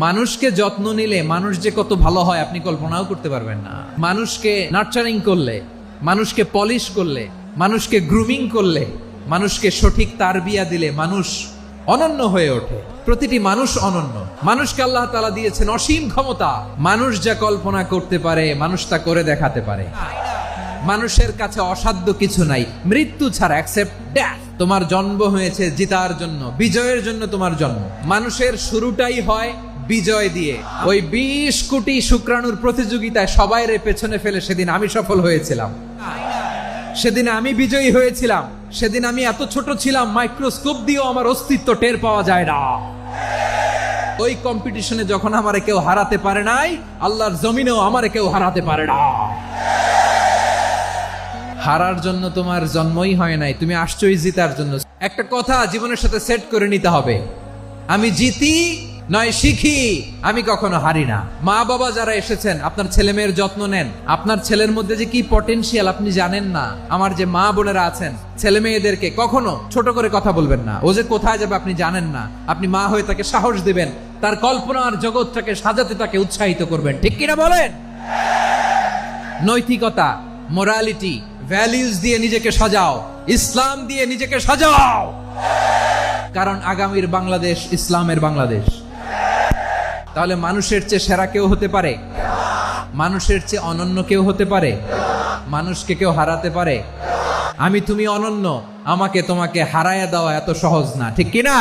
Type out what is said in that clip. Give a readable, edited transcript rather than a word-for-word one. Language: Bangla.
মানুষকে যত্ন নিলে মানুষ যে কত ভালো হয় আপনি কল্পনাও করতে পারবেন না। মানুষকে নার্চারিং করলে, মানুষকে পলিশ করলে, মানুষকে গ্রুমিং করলে, মানুষকে সঠিক তারবিয়া দিলে মানুষ অনন্য হয়ে ওঠে। প্রতিটি মানুষ অনন্য। মানুষকে আল্লাহ তাআলা দিয়েছেন অসীম ক্ষমতা। মানুষ যা কল্পনা করতে পারে মানুষ তা করে দেখাতে পারে। মানুষের কাছে অসাধ্য কিছু নাই মৃত্যু ছাড়া, এক্সেপ্ট ডেথ। তোমার জন্ম হয়েছে জিতার জন্য, বিজয়ের জন্য তোমার জন্ম। মানুষের শুরুটাই হয় বিজয় দিয়ে। ওই 20 কোটি শুক্রাণুর প্রতিযোগিতায় সবাইরে পেছনে ফেলে সেদিন আমি সফল হয়েছিলাম, সেদিন আমি বিজয়ী হয়েছিলাম। সেদিন আমি এত ছোট ছিলাম মাইক্রোস্কোপ দিয়েও আমার অস্তিত্ব টের পাওয়া যায় না। ওই কম্পিটিশনে যখন আমারে কেউ হারাতে পারে নাই, আল্লাহর জমিনেও আমারে কেউ হারাতে পারে না। হারার জন্য তোমার জন্মই হয় নাই, তুমি আসছোই জিতার জন্য। একটা কথা জীবনের সাথে সেট করে নিতে হবে, আমি জিতি নয় শিখি, আমি কখনো হারি না। মা বাবা যারা এসেছেন আপনার ছেলে মেয়ের যত্ন নেন। আপনার ছেলের মধ্যে যে কি পটেনশিয়াল আপনি জানেন না। আমার যে মা বোনেরা আছেন, ছেলে মেয়েদেরকে কখনো ছোট করে কথা বলবেন না। ও যে কোথায় যাবে আপনি জানেন না। আপনি মা হয়ে তাকে সাহস দিবেন, তার কল্পনার জগৎটাকে সাজাতে তাকে উৎসাহিত করবেন। ঠিক কিনা বলেন? নৈতিকতা, মোরালিটি, ভ্যালিউজ দিয়ে নিজেকে সাজাও, ইসলাম দিয়ে নিজেকে সাজাও। কারণ আগামীর বাংলাদেশ ইসলামের বাংলাদেশ। তাহলে মানুষের চেয়ে সেরা কেউ হতে পারে? মানুষের চেয়ে অনন্য কেউ হতে পারে? মানুষকে কেউ হারাতে পারে? আমি তুমি অনন্য, আমাকে তোমাকে হারায়া দেওয়া এত সহজ না। ঠিক কিনা?